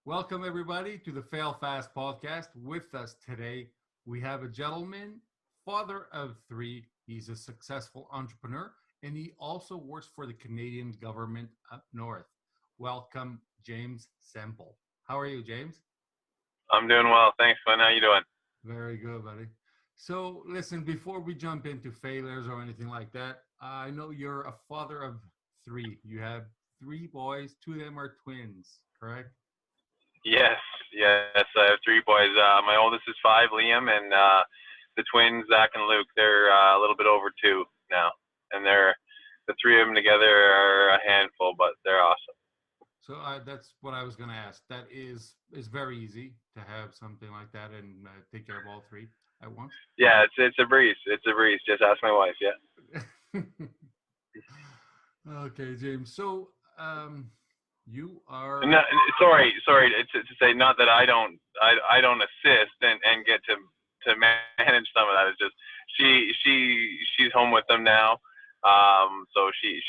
Welcome, everybody, to the Fail Fast podcast. With us today, we have a gentleman, father of three. He's a successful entrepreneur, and he also works for the Canadian government up north. Welcome, James Semple. How are you, James? I'm doing well. Thanks, Quinn. How you doing? Very good, buddy. So, listen, before we jump into failures or anything like that, I know you're a father of three. You have three boys. Two of them are twins, correct? Yes. I have three boys. My oldest is 5, Liam, and the twins, Zach and Luke. They're a little bit over 2 now, and the three of them together are a handful, but they're awesome. So that's what I was going to ask. That is very easy to have something like that and take care of all three at once. Yeah, it's a breeze. It's a breeze. Just ask my wife. Yeah. Okay, James. So you are. No, sorry to say, not that I don't assist and get to manage some of that. It's just she's home with them now. So she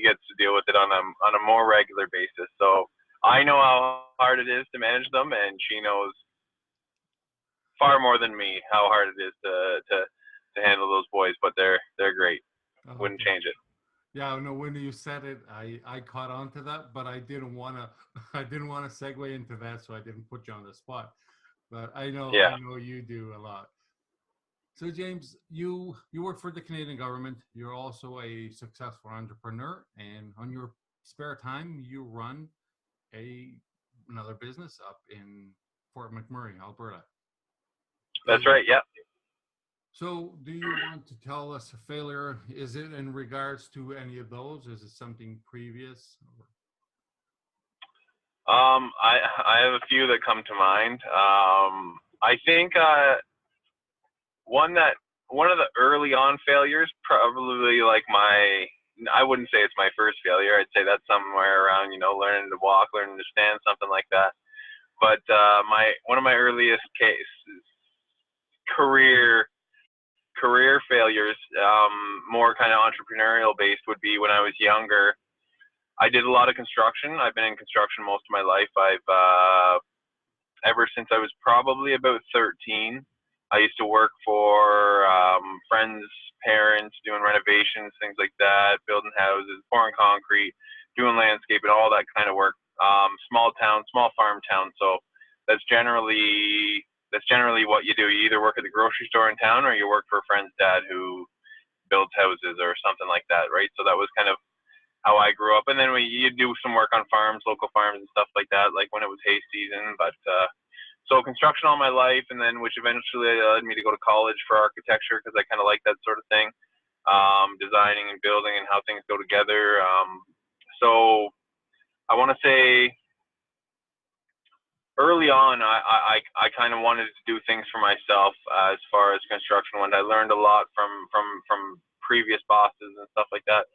gets to deal with it on a more regular basis. So I know how hard it is to manage them, and she knows far more than me how hard it is to handle those boys. But they're great. Okay. Wouldn't change it. Yeah, no. When you said it, I caught on to that, but I didn't want to segue into that, so I didn't put you on the spot. But I know you do a lot. So, James, you work for the Canadian government. You're also a successful entrepreneur, and on your spare time, you run another business up in Fort McMurray, Alberta. That's right. Yeah. So, do you want to tell us a failure? Is it in regards to any of those? Is it something previous? I have a few that come to mind. I think one of the early on failures, probably like I wouldn't say it's my first failure. I'd say that's somewhere around, learning to walk, learning to stand, something like that. But one of my earliest career failures, more kind of entrepreneurial based, would be when I was younger. I did a lot of construction. I've been in construction most of my life. I've ever since I was probably about 13. I used to work for friends' parents, doing renovations, things like that, building houses, pouring concrete, doing landscape, and all that kind of work. Small farm town. So that's generally what you do. You either work at the grocery store in town, or you work for a friend's dad who builds houses or something like that, right? So that was kind of how I grew up. And then you do some work on farms, local farms and stuff like that, like when it was hay season. But so construction all my life, and then which eventually led me to go to college for architecture, because I kind of like that sort of thing, designing and building and how things go together. So I want to say early on, I kind of wanted to do things for myself as far as construction went. I learned a lot from previous bosses and stuff like that.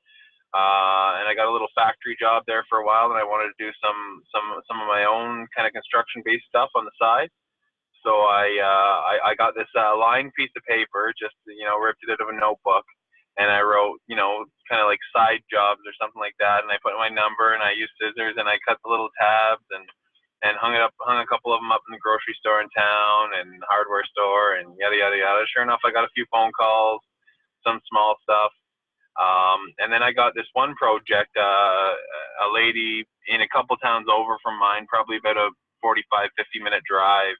And I got a little factory job there for a while, and I wanted to do some of my own kind of construction-based stuff on the side. So I got this lined piece of paper, just ripped it out of a notebook, and I wrote kind of like side jobs or something like that, and I put my number, and I used scissors, and I cut the little tabs and hung a couple of them up in the grocery store in town and hardware store and yada yada yada. Sure enough, I got a few phone calls, some small stuff. And then I got this one project, a lady in a couple towns over from mine, probably about a 45, 50-minute drive.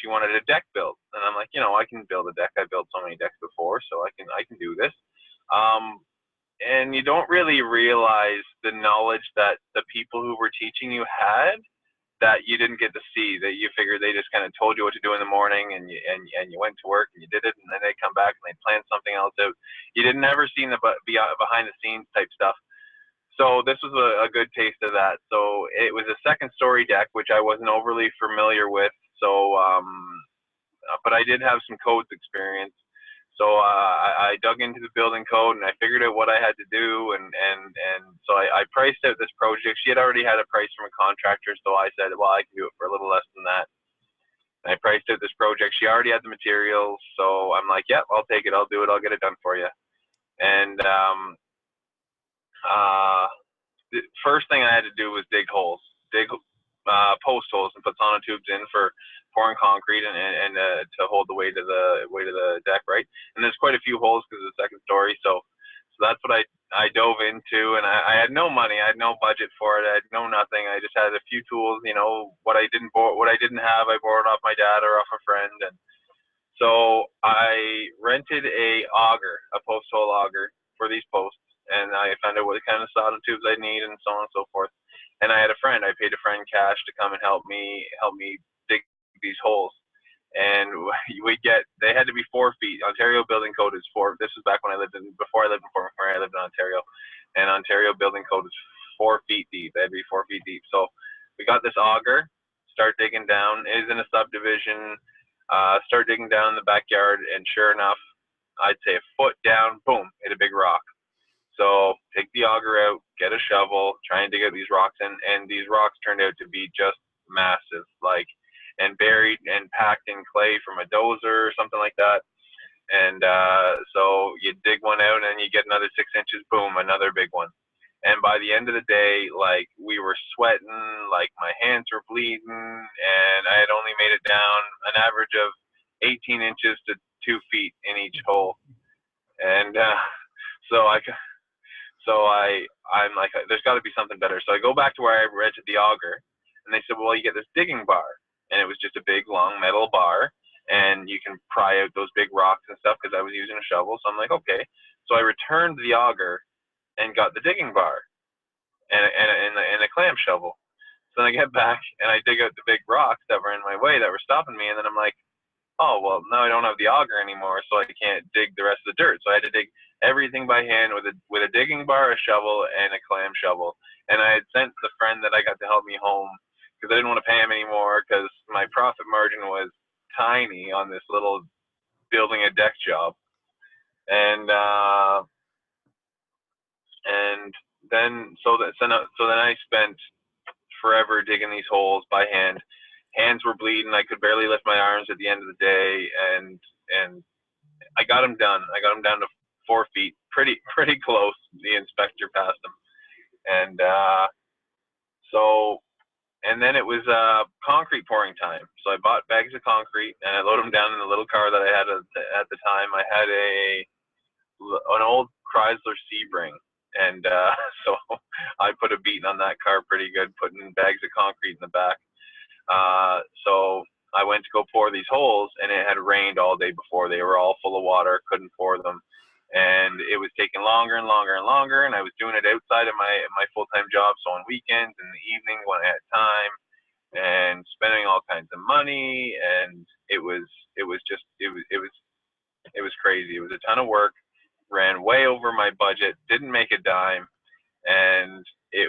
She wanted a deck built, and I'm like, I can build a deck. I built so many decks before, so I can do this. And you don't really realize the knowledge that the people who were teaching you had, that you didn't get to see, that you figured they just kind of told you what to do in the morning, and you went to work and you did it, and then they come back and they plan something else out. You didn't ever see the behind the scenes type stuff. So this was a good taste of that. So it was a second story deck, which I wasn't overly familiar with. So, but I did have some codes experience. So I dug into the building code, and I figured out what I had to do, and so I priced out this project. She had already had a price from a contractor, so I said, well, I can do it for a little less than that. And I priced out this project. She already had the materials, so I'm like, yep, I'll take it. I'll do it. I'll get it done for you. And the first thing I had to do was dig holes. sonotubes in for pouring concrete and to hold the weight of the deck, right? And there's quite a few holes because it's the second story, so that's what I dove into, and I had no money, I had no budget for it, I had no nothing. I just had a few tools, you know, what I didn't have, I borrowed off my dad or off a friend, and so I rented a auger, a post hole auger for these posts, and I found out what kind of sonotubes I need and so on and so forth. And I had a friend, I paid a friend cash to come and help me dig these holes. And they had to be 4 feet. Ontario building code is 4. This was back when before I lived in Fort McMurray, I lived in Ontario. And Ontario building code is 4 feet deep. They had to be 4 feet deep. So we got this auger, start digging down. It is in a subdivision. Start digging down in the backyard, and sure enough, I'd say a foot down, boom, hit a big rock. So take the auger out, get a shovel, try and dig out these rocks, and these rocks turned out to be just massive, and buried and packed in clay from a dozer or something like that. And so you dig one out and you get another 6 inches, boom, another big one. And by the end of the day, we were sweating, my hands were bleeding, and I had only made it down an average of 18 inches to 2 feet in each hole. And I'm like, there's got to be something better. So I go back to where I rented the auger, and they said, well, you get this digging bar. And it was just a big, long metal bar, and you can pry out those big rocks and stuff because I was using a shovel. So I'm like, okay. So I returned the auger and got the digging bar and a clam shovel. So then I get back, and I dig out the big rocks that were in my way that were stopping me, and then I'm like, oh, well, now I don't have the auger anymore, so I can't dig the rest of the dirt. So I had to dig everything by hand with a digging bar, a shovel, and a clam shovel. And I had sent the friend that I got to help me home because I didn't want to pay him anymore because my profit margin was tiny on this little building a deck job. And then I spent forever digging these holes by hand. Hands were bleeding. I could barely lift my arms at the end of the day, and I got them done. I got them down to 4 feet, pretty close. The inspector passed them, and and then it was concrete pouring time. So I bought bags of concrete and I loaded them down in the little car that I had at the time. I had an old Chrysler Sebring, and so I put a beating on that car pretty good, putting bags of concrete in the back. So I went to go pour these holes, and it had rained all day before. They were all full of water, couldn't pour them. And it was taking longer and longer and longer, and I was doing it outside of my full-time job, so on weekends and the evening when I had time, and spending all kinds of money, and it was crazy. It was a ton of work, ran way over my budget, didn't make a dime, and it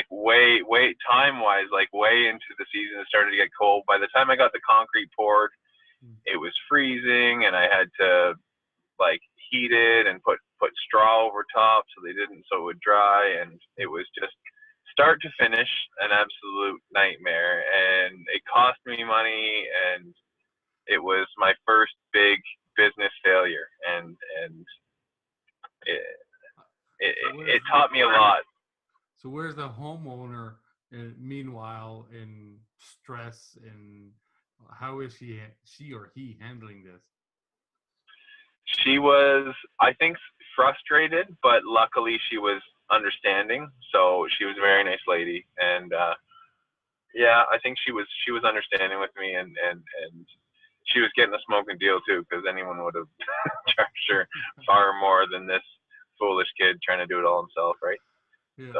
way time-wise, way into the season, it started to get cold. By the time I got the concrete poured, it was freezing, and I had to heat it and put straw over top so it would dry, and it was just start to finish an absolute nightmare, and it cost me money, and it was my first big business failure, and it taught me a lot. So where's the homeowner meanwhile in stress, and how is she or he handling this? She was, I think, frustrated, but luckily she was understanding. So she was a very nice lady, and yeah, I think she was understanding with me, and she was getting a smoking deal too, because anyone would have charged her far more than this foolish kid trying to do it all himself, right? Yes.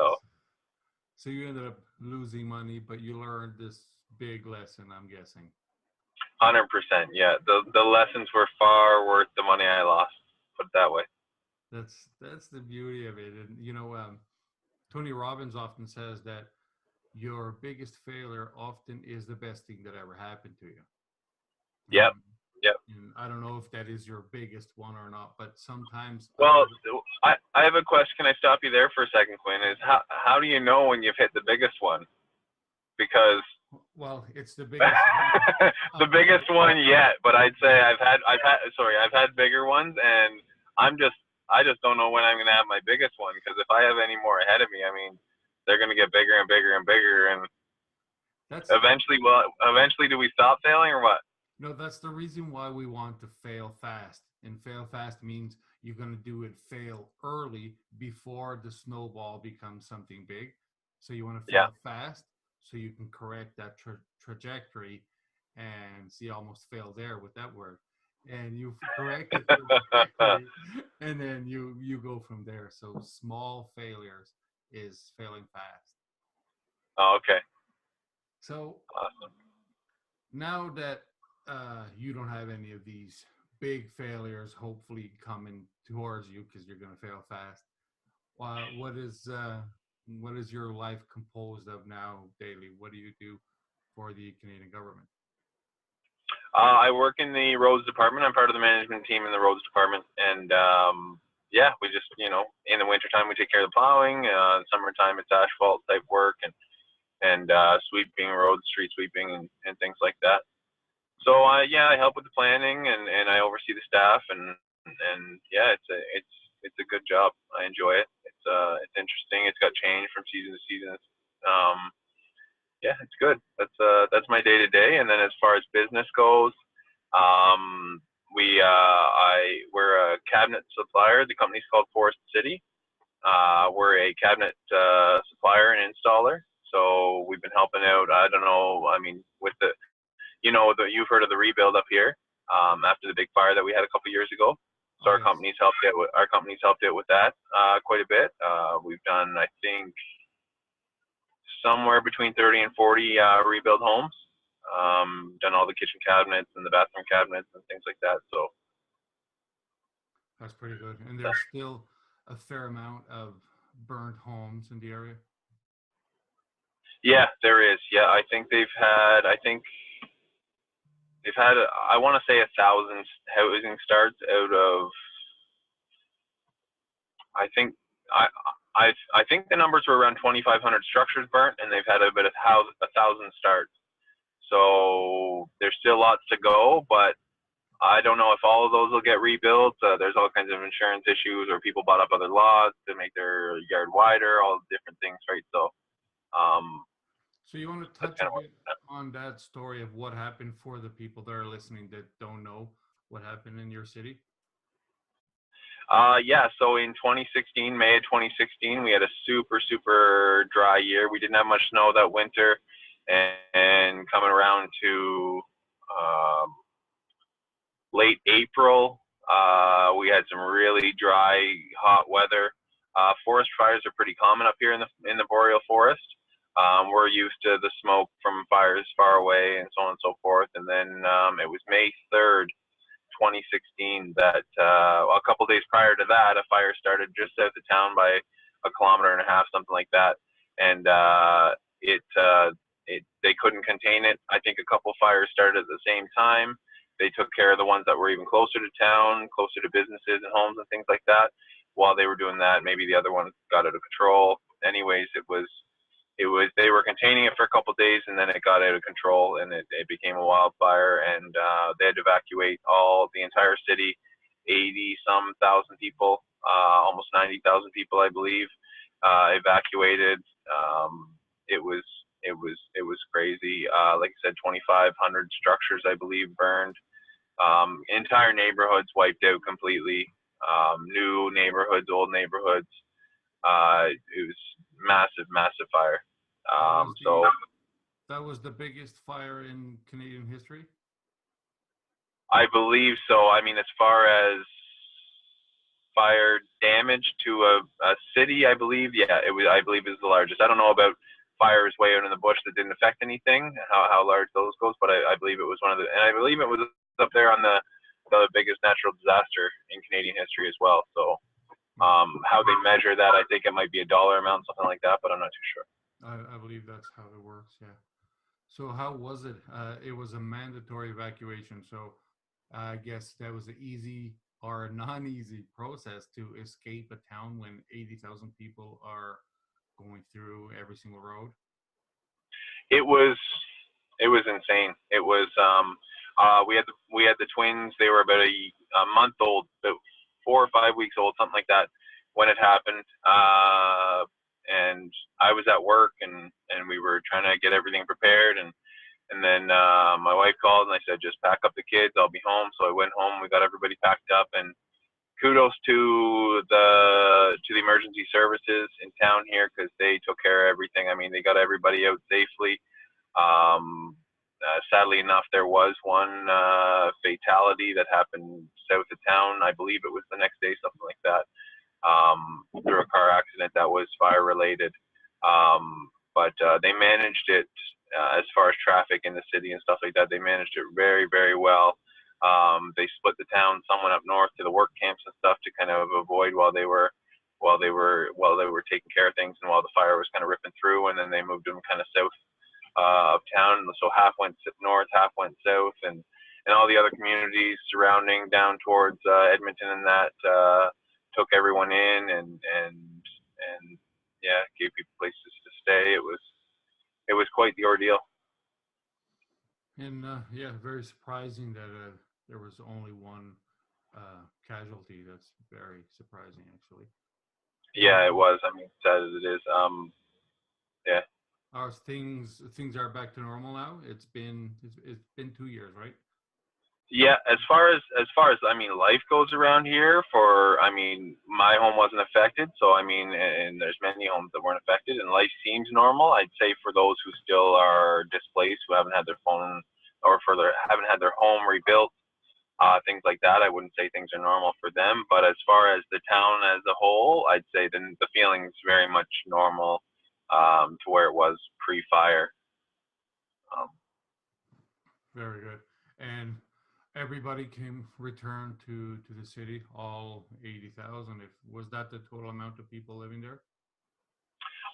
So you ended up losing money, but you learned this big lesson, I'm guessing. 100%, yeah. The lessons were far worth the money I lost. Put it that way. That's the beauty of it, and Tony Robbins often says that your biggest failure often is the best thing that ever happened to you. Yep. And I don't know if that is your biggest one or not, but sometimes. Well, I have a question. Can I stop you there for a second, Quinn? Is how do you know when you've hit the biggest one? Because well, it's the biggest the biggest one yet, but I'd say I've had bigger ones, and I just don't know when I'm going to have my biggest one, because if I have any more ahead of me, I mean, they're going to get bigger and bigger and bigger, and That's eventually. Well, eventually, do we stop failing or what? no, that's the reason why we want to fail fast. And fail fast means you're going to do it fail early before the snowball becomes something big. So you want to Yeah. fail fast so you can correct that trajectory. And see, almost failed there with that word. And you correct the trajectory, and then you go from there. So small failures is failing fast. Oh, okay. So Awesome. now that you don't have any of these big failures hopefully coming towards you because you're going to fail fast, what is your life composed of now daily? What do you do for the Canadian government? I work in the roads department. I'm part of the management team in the roads department, and yeah, we just, in the wintertime we take care of the plowing. Summertime it's asphalt type work and sweeping roads, street sweeping, and things like that. So yeah, I help with the planning and I oversee the staff and yeah, it's a good job. I enjoy it. It's interesting. It's got change from season to season. Yeah, it's good. That's my day to day. And then as far as business goes, we're a cabinet supplier. The company's called Forest City. We're a cabinet supplier and installer. So we've been helping out. I don't know. I mean, with you've heard of the rebuild up here after the big fire that we had a couple years ago. So our company's helped out with that quite a bit. We've done, I think, somewhere between 30 and 40 rebuild homes. Done all the kitchen cabinets and the bathroom cabinets and things like that. So that's pretty good. And there's still a fair amount of burned homes in the area. Yeah, there is. Yeah, I think they've had, I want to say 1,000 housing starts out of, I think the numbers were around 2,500 structures burnt, and they've had about 1,000 starts. So there's still lots to go, but I don't know if all of those will get rebuilt. There's all kinds of insurance issues, or people bought up other lots to make their yard wider, all different things, right? So you want to touch a bit on that story of what happened for the people that are listening that don't know what happened in your city? Yeah, so in 2016, May of 2016, we had a super, super dry year. We didn't have much snow that winter, and coming around to late April, we had some really dry, hot weather. Forest fires are pretty common up here in the boreal forest. We're used to the smoke from fires far away and so on and so forth. And then it was May 3rd, 2016 that a couple days prior to that, a fire started just south of town by 1.5 kilometers, something like that. And they couldn't contain it. I think a couple fires started at the same time. They took care of the ones that were even closer to town, closer to businesses and homes and things like that. While they were doing that, maybe the other ones got out of control. Anyways, they were containing it for a couple of days, and then it got out of control, and it became a wildfire, and they had to evacuate the entire city, 80-some thousand people, almost 90,000 people, I believe, evacuated. It was crazy. Like I said, 2,500 structures, I believe, burned. Entire neighborhoods wiped out completely. New neighborhoods, old neighborhoods. It was massive fire. That was the biggest fire in Canadian history? I believe so. I mean, as far as fire damage to a city, I believe, yeah, I believe it was the largest. I don't know about fires way out in the bush that didn't affect anything, how large those goes, but I believe it was and I believe it was up there on the biggest natural disaster in Canadian history as well. So how they measure that, I think it might be a dollar amount, something like that, but I'm not too sure. I believe that's how it works, yeah. So how was it? It was a mandatory evacuation, so I guess that was an easy or a non-easy process to escape a town when 80,000 people are going through every single road. It was insane. It was we had the twins. They were about a month old, about 4 or 5 weeks old, something like that, when it happened. I was at work, and we were trying to get everything prepared, and then my wife called, and I said, just pack up the kids, I'll be home. So I went home, we got everybody packed up, and kudos to the emergency services in town here, because they took care of everything. I mean, they got everybody out safely. Sadly enough, there was one fatality that happened south of town. I believe it was the next day, something like that, through a car accident that was fire related. But they managed it, as far as traffic in the city and stuff like that. They managed it very, very well. They split the town. Someone up north to the work camps and stuff to kind of avoid while they were taking care of things, and while the fire was kind of ripping through, and then they moved them kind of south of town. So half went north, half went south, and all the other communities surrounding down towards Edmonton and that took everyone in, and yeah, gave people places to stay. It was quite the ordeal. And yeah, very surprising that there was only one casualty. That's very surprising, actually. Yeah, it was. I mean, sad as it is. Yeah. Are things are back to normal now? It's been 2 years, right? Yeah, as far as I mean, life goes around here. I mean, my home wasn't affected, so I mean, and there's many homes that weren't affected, and life seems normal. I'd say for those who still are displaced, who haven't had their phone or haven't had their home rebuilt, things like that, I wouldn't say things are normal for them. But as far as the town as a whole, I'd say the feeling's very much normal, to where it was pre-fire. Very good. And everybody returned to the city, all 80,000. Was that the total amount of people living there?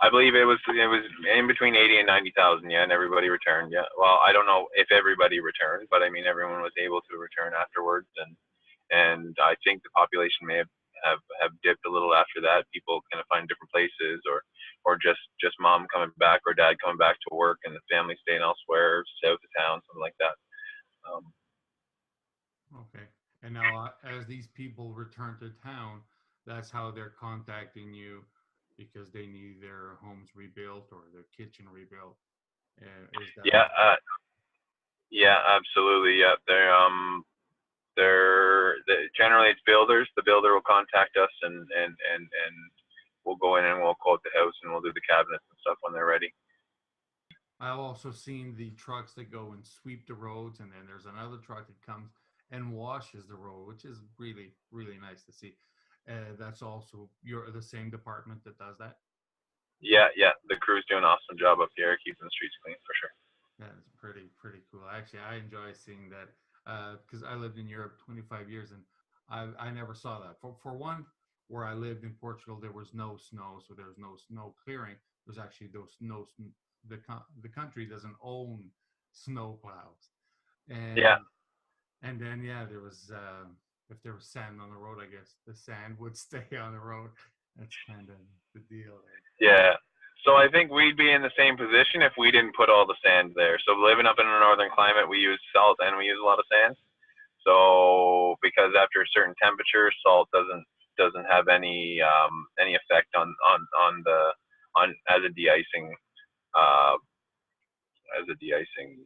I believe it was in between 80 and 90,000. Yeah, and everybody returned. Yeah. Well, I don't know if everybody returned, but I mean, everyone was able to return afterwards, and I think the population may have dipped a little after that. People kind of find different places, or just mom coming back or dad coming back to work, and the family staying elsewhere, south of town, something like that. Okay. And now, as these people return to town, that's how they're contacting you, because they need their homes rebuilt or their kitchen rebuilt. Is that? Yeah, absolutely. Yeah, they're generally it's builders. The builder will contact us, and we'll go in and we'll quote the house, and we'll do the cabinets and stuff when they're ready. I've also seen the trucks that go and sweep the roads, and then there's another truck that comes and washes the road, which is really, really nice to see. That's also the same department that does that? Yeah. The crew's doing an awesome job up here, keeping the streets clean for sure. Yeah, it's pretty cool. Actually, I enjoy seeing that, because I lived in Europe 25 years, and I never saw that. For one, where I lived in Portugal, there was no snow, so there was no snow clearing. There's actually the country doesn't own snow plows, and and then there was if there was sand on the road, I guess the sand would stay on the road. That's kind of the deal there. Yeah. So I think we'd be in the same position if we didn't put all the sand there. So living up in a northern climate, we use salt and we use a lot of sand. So because after a certain temperature, salt doesn't have any effect on as a de-icing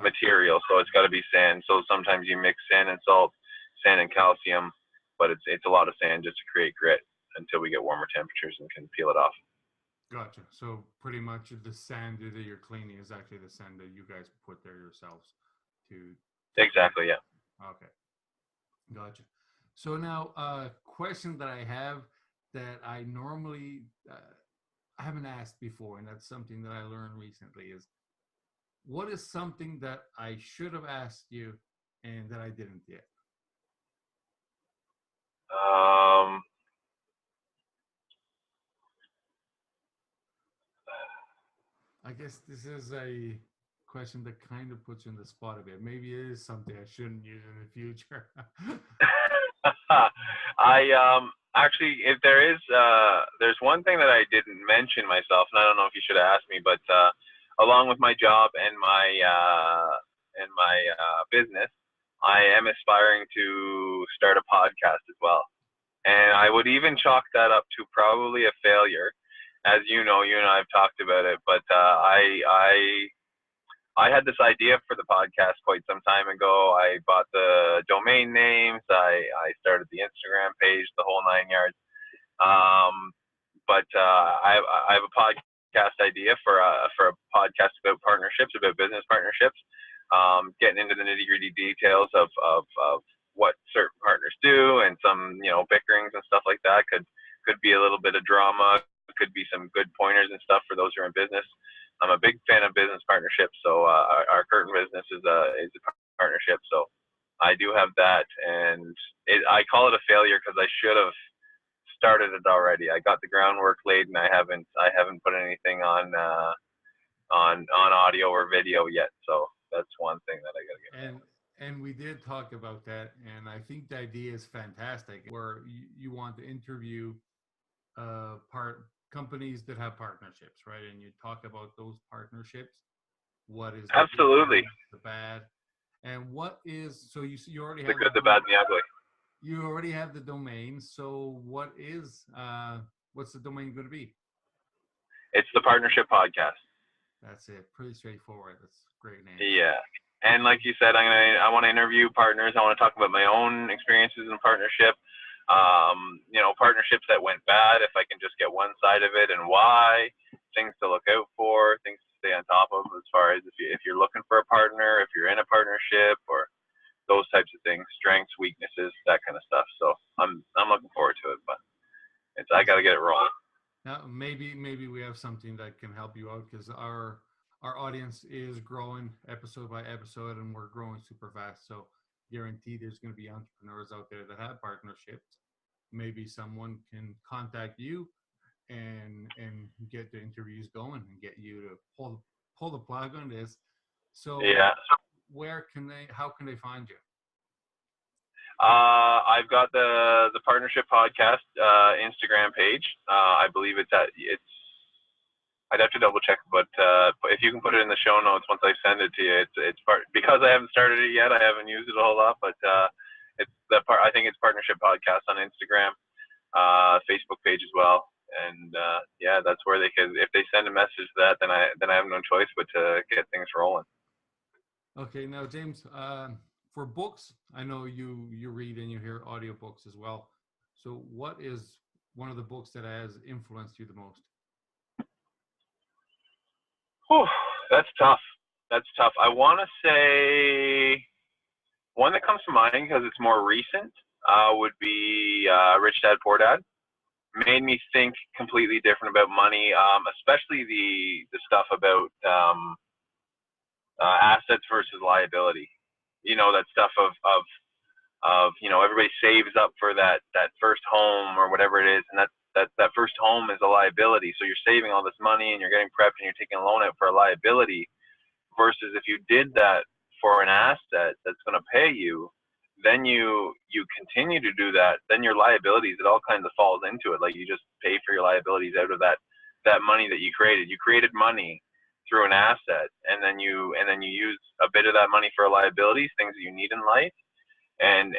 material. So it's got to be sand. So sometimes you mix sand and salt, sand and calcium, but it's a lot of sand just to create grit until we get warmer temperatures and can peel it off. Gotcha. So pretty much the sand that you're cleaning is actually the sand that you guys put there yourselves to. Exactly. Yeah. Okay. Gotcha. So now, a question that I have that I normally I haven't asked before, and that's something that I learned recently, is what is something that I should have asked you and that I didn't yet? I guess this is a question that kind of puts you in the spot a bit. Maybe it is something I shouldn't use in the future. I actually, if there's one thing that I didn't mention myself, and I don't know if you should have asked me, but along with my job and my business, I am aspiring to start a podcast as well. And I would even chalk that up to probably a failure, as you know, you and I have talked about it, but I had this idea for the podcast quite some time ago. I bought the domain names. I started the Instagram page, the whole 9 yards. But I have a podcast idea for a podcast about partnerships, about business partnerships. Getting into the nitty-gritty details of what certain partners do, and some bickerings and stuff like that. Could be a little bit of drama. Could be some good pointers and stuff for those who are in business. I'm a big fan of business partnerships, so our curtain business is a partnership. So I do have that, and I call it a failure because I should have started it already. I got the groundwork laid, and I haven't put anything on audio or video yet. So that's one thing that I gotta get. And we did talk about that, and I think the idea is fantastic. Where you want to interview companies that have partnerships, right? And you talk about those partnerships. What is absolutely the bad, and what is so you already the have good, the bad, and the ugly. You already have the domain. So what is what's the domain going to be? It's the Partnership Podcast. That's it. Pretty straightforward. That's a great name. Yeah. And like you said, I want to interview partners. I want to talk about my own experiences in partnership. Partnerships that went bad, if I can just get one side of it, and why, things to look out for, things to stay on top of, as far as if you're looking for a partner, if you're in a partnership, or those types of things, strengths, weaknesses, that kind of stuff. So I'm looking forward to it, but I got to get it rolling. Now, maybe we have something that can help you out, because our audience is growing episode by episode, and we're growing super fast. So guaranteed there's going to be entrepreneurs out there that have partnerships. Maybe someone can contact you and get the interviews going and get you to pull the plug on this. So yeah, how can they find you? I've got the Partnership Podcast Instagram page. I believe I'd have to double check, but if you can put it in the show notes once I send it to you, because I haven't started it yet. I haven't used it a whole lot, but I think it's Partnership Podcast on Instagram, Facebook page as well, and that's where they can. If they send a message to that, then I have no choice but to get things rolling. Okay, now James, for books, I know you read and you hear audiobooks as well. So what is one of the books that has influenced you the most? Whew, that's tough. I want to say one that comes to mind because it's more recent would be Rich Dad Poor Dad. Made me think completely different about money, especially the stuff about assets versus liability. That stuff of everybody saves up for that first home or whatever it is, and that first home is a liability. So you're saving all this money and you're getting prepped and you're taking a loan out for a liability, versus if you did that for an asset that's going to pay you, then you continue to do that, then your liabilities, it all kind of falls into it. Like, you just pay for your liabilities out of that money that you created. You created money through an asset, and then you use a bit of that money for liabilities, things that you need in life, and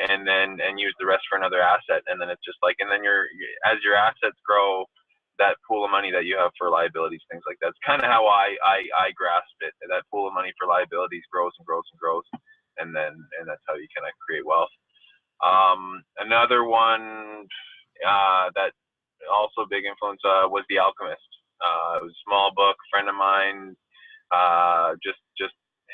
use the rest for another asset. And then it's just like, and then as your assets grow, that pool of money that you have for liabilities, things like that. It's kind of how I grasped it. That pool of money for liabilities grows and grows and grows, and that's how you kind of create wealth. Another one that also big influence was The Alchemist. It was a small book. A friend of mine just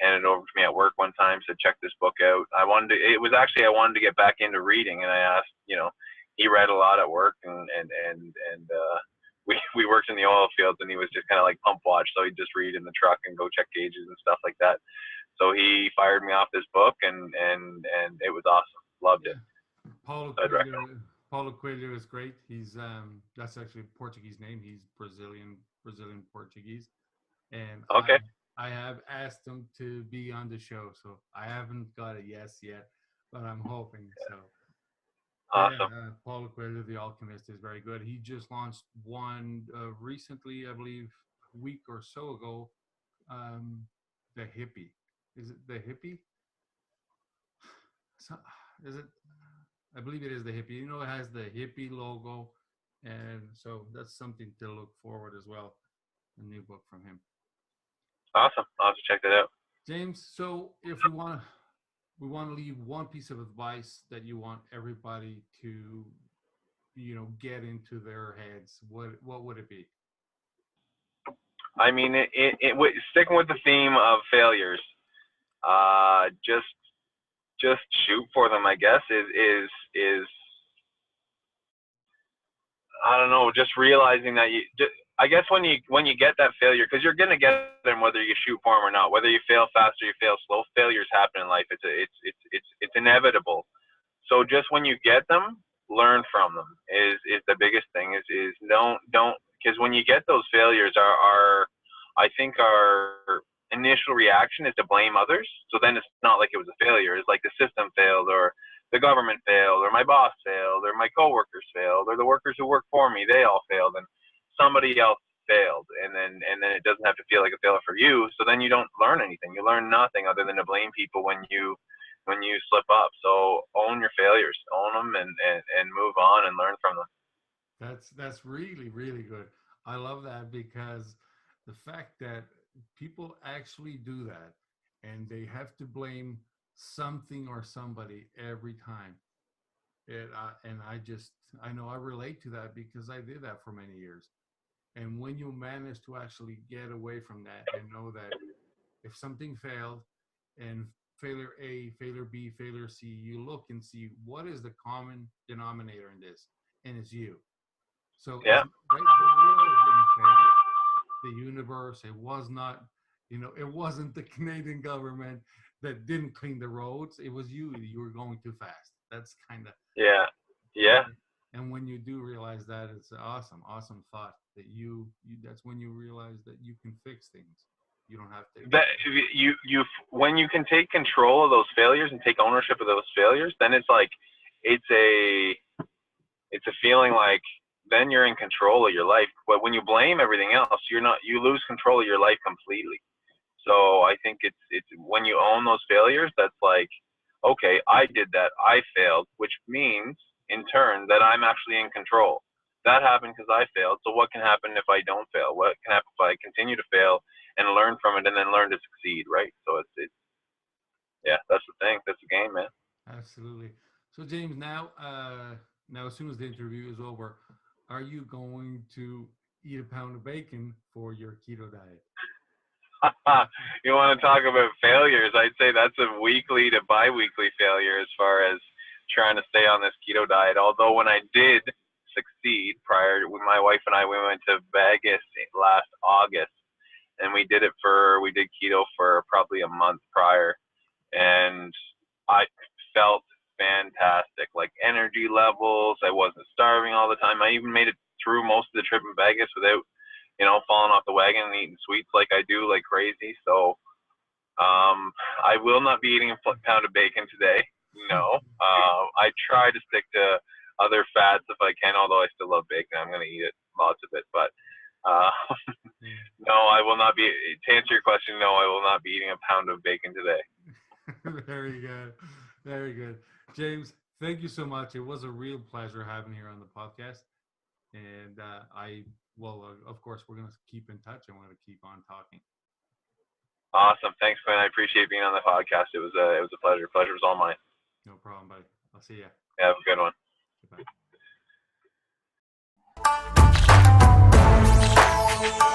handed it over to me at work one time, said, check this book out. I wanted to get back into reading, and I asked, he read a lot at work, and we worked in the oil fields, and he was just kind of like pump watch, so he'd just read in the truck and go check gauges and stuff like that. So he fired me off this book, and it was awesome. Loved it. Paulo Coelho is great. He's that's actually a Portuguese name. He's Brazilian Portuguese, and okay. I have asked him to be on the show, so I haven't got a yes yet, but I'm hoping so. Awesome. Yeah, Paulo Coelho, The Alchemist, is very good. He just launched one recently, I believe, a week or so ago. The Hippie. Is it The Hippie? So, is it? I believe it is The Hippie. It has the hippie logo, And so that's something to look forward as well. A new book from him. Awesome. I'll have to check that out. James, so if we want to leave one piece of advice that you want everybody to, get into their heads, what would it be? I mean, sticking with the theme of failures, just shoot for them, I guess, is I don't know, just realizing that I guess when you get that failure, because you're gonna get them whether you shoot for them or not, whether you fail fast or you fail slow, failures happen in life. It's inevitable. So just when you get them, learn from them is the biggest thing. Is don't because when you get those failures, I think our initial reaction is to blame others. So then it's not like it was a failure. It's like the system failed, or the government failed, or my boss failed, or my coworkers failed, or the workers who work for me, they all failed, and somebody else failed, and then it doesn't have to feel like a failure for you. So then you don't learn anything. You learn nothing other than to blame people when you slip up. So own your failures, own them, and move on and learn from them. That's really, really good. I love that, because the fact that people actually do that, and they have to blame something or somebody every time. And I know I relate to that, because I did that for many years. And when you manage to actually get away from that and know that if something failed, and failure A, failure B, failure C, you look and see what is the common denominator in this, and it's you. So yeah, right, the world didn't fail. The universe, it was not, it wasn't the Canadian government that didn't clean the roads. It was you. You were going too fast. That's kind of, yeah. And when you do realize that, it's awesome thought that that's when you realize that you can fix things. You don't have to. That when you can take control of those failures and take ownership of those failures, then it's like it's a feeling like then you're in control of your life. But when you blame everything else, you lose control of your life completely. So I think it's when you own those failures, that's like, okay, I did that, I failed, which means in turn that I'm actually in control. That happened because I failed. So what can happen if I don't fail? What can happen if I continue to fail and learn from it, and then learn to succeed, right? So it's yeah, that's the thing. That's the game, man. Absolutely. So James, now as soon as the interview is over, are you going to eat a pound of bacon for your keto diet? You want to talk about failures? I'd say that's a weekly to bi-weekly failure as far as trying to stay on this keto diet. Although when I did succeed my wife and I, we went to Vegas last August, and we did keto for probably a month prior, and I felt fantastic, like energy levels. I wasn't starving all the time. I even made it through most of the trip in Vegas without, falling off the wagon and eating sweets like I do like crazy. So I will not be eating a pound of bacon today. No. I try to stick to other fats if I can, although I still love bacon. I'm going to eat it, lots of it. But no, I will not be. To answer your question, no, I will not be eating a pound of bacon today. Very good. Very good. James, thank you so much. It was a real pleasure having you here on the podcast. And of course, we're going to keep in touch, and we're going to keep on talking. Awesome. Thanks, Quinn. I appreciate being on the podcast. It was a pleasure. Pleasure was all mine. No problem, buddy. I'll see you. Have a good one. Goodbye.